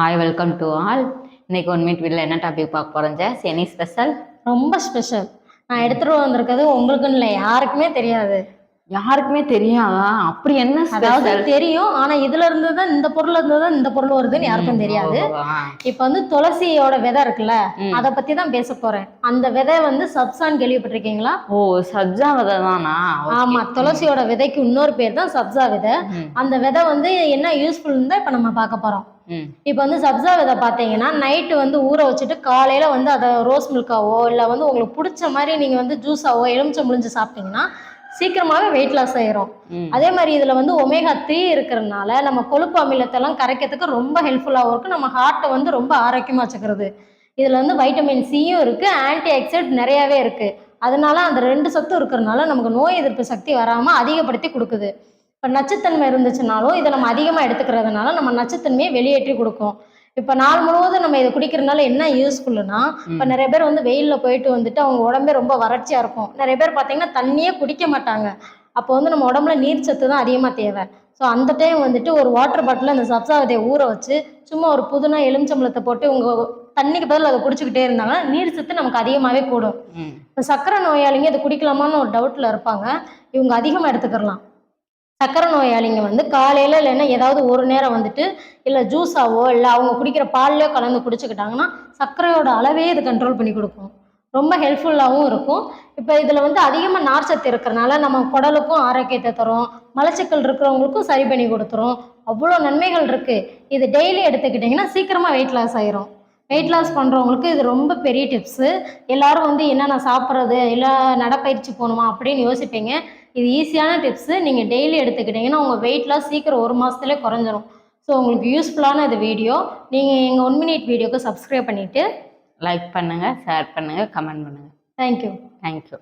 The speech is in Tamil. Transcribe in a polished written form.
Hi welcome to all. இன்னைக்கு ஒன் மினிட் வீடியோவில் என்ன டாபிக் பார்க்க போகிறோம் ஜெஸ்? Any special? ரொம்ப ஸ்பெஷல். நான் எடுத்துட்டு வந்திருக்கிறது உங்களுக்குன்னு இல்லை, யாருக்குமே தெரியாது. யாருக்குமே தெரியாதா? அப்படி என்ன அதாவது ஸ்பெஷல்? தெரியும், ஆனா இதுல இருந்து தான் இந்த பொருள் இருந்து தான் இந்த பொருள் வருதுன்னு யாருக்கும் தெரியாது. இப்ப வந்து துளசியோட விதை இருக்குல்ல, அதை பத்தி தான் பேச போறேன். அந்த விதை வந்து சப்சான்னு கேள்விப்பட்டிருக்கீங்களா? ஓ, சப்ஜா விதை தானா? ஆமா, துளசியோட விதைக்கு இன்னொரு பேர் தான் சப்ஜா விதை. அந்த விதை வந்து என்ன யூஸ்ஃபுல் தான் இப்ப நம்ம பார்க்க போறோம். இப்போ வந்து சப்ஜா விதை பார்த்தீங்கன்னா நைட்டு வந்து ஊற வச்சுட்டு காலையில வந்து அதை ரோஸ் மில்காவோ இல்லை வந்து உங்களுக்கு பிடிச்ச மாதிரி நீங்க வந்து ஜூஸாவோ எலுமிச்சம் முழிஞ்சு சாப்பிட்டீங்கன்னா சீக்கிரமாவே வெயிட் லாஸ் ஆயிரும். அதே மாதிரி இதுல வந்து ஒமேகா 3 இருக்கிறதுனால நம்ம கொழுப்பு அமிலத்தெல்லாம் கரைக்கிறதுக்கு ரொம்ப ஹெல்ப்ஃபுல்லாகவும் இருக்கு. நம்ம ஹார்ட்டை வந்து ரொம்ப ஆரோக்கியமா வச்சுக்கிறது. இதுல வந்து வைட்டமின் சியும் இருக்கு, ஆன்டி ஆக்சிடென்ட் நிறையவே இருக்கு. அதனால அந்த 2 சத்தும் இருக்கிறதுனால நமக்கு நோய் எதிர்ப்பு சக்தி வராம அதிகப்படுத்தி கொடுக்குது. இப்போ நச்சுத்தன்மை இருந்துச்சுனாலும் இதை நம்ம அதிகமாக எடுத்துக்கிறதுனால நம்ம நச்சுத்தன்மையை வெளியேற்றி கொடுக்கும். இப்போ நாள் முழுவதும் நம்ம இதை குடிக்கிறதுனால என்ன யூஸ்ஃபுல்லுனா, இப்போ நிறைய பேர் வந்து வெயிலில் போயிட்டு வந்துட்டு அவங்க உடம்பே ரொம்ப வறட்சியாக இருக்கும். நிறைய பேர் பார்த்தீங்கன்னா தண்ணியே குடிக்க மாட்டாங்க. அப்போ வந்து நம்ம உடம்புல நீர் சத்து தான் அதிகமாக தேவை. ஸோ அந்த டைம் வந்துட்டு ஒரு வாட்டர் பாட்டில் அந்த சப்ஜா விதையை ஊற வச்சு சும்மா ஒரு புதினா எலுமிச்சம்பழத்தை போட்டு உங்கள் தண்ணிக்கு பதில் அதை குடிச்சுக்கிட்டே இருந்தாங்கன்னா நீர் சத்து நமக்கு அதிகமாகவே கூடும். இப்போ சர்க்கரை நோயாளிங்க இதை குடிக்கலாமான்னு ஒரு டவுட்டில் இருப்பாங்க. இவங்க அதிகமாக எடுத்துக்கலாம். சக்கரை நோயாளிங்க வந்து காலையில் இல்லைன்னா ஏதாவது ஒரு நேரம் வந்துட்டு இல்லை ஜூஸாவோ இல்லை அவங்க குடிக்கிற பால்லையோ கலந்து குடிச்சுக்கிட்டாங்கன்னா சர்க்கரையோட அளவே இது கண்ட்ரோல் பண்ணி கொடுக்கும். ரொம்ப ஹெல்ப்ஃபுல்லாகவும் இருக்கும். இப்போ இதில் வந்து அதிகமாக நார்ச்சத்து இருக்கிறனால நம்ம குடலுக்கும் ஆரோக்கியத்தை தரும், மலச்சிக்கல் இருக்கிறவங்களுக்கும் சரி பண்ணி கொடுத்துரும். அவ்வளோ நன்மைகள் இருக்குது. இது டெய்லி எடுத்துக்கிட்டிங்கன்னா சீக்கிரமாக வெயிட் லாஸ் ஆயிரும். வெயிட் லாஸ் பண்ணுறவங்களுக்கு இது ரொம்ப பெரிய டிப்ஸு. எல்லாரும் வந்து என்ன நான் சாப்பிட்றது இல்லை நடைப்பயிற்சி போகணுமா அப்படின்னு யோசிப்பீங்க. இது ஈஸியான டிப்ஸு. நீங்கள் டெய்லி எடுத்துக்கிட்டிங்கன்னா உங்கள் வெயிட் லாஸ் சீக்கிரம் 1 மாதத்துலேயே குறைஞ்சிரும். ஸோ உங்களுக்கு யூஸ்ஃபுல்லான இது வீடியோ. நீங்கள் எங்கள் 1 மினிட் வீடியோக்கு சப்ஸ்கிரைப் பண்ணிவிட்டு லைக் பண்ணுங்கள், ஷேர் பண்ணுங்கள், கமெண்ட் பண்ணுங்கள். தேங்க்யூ. தேங்க்யூ.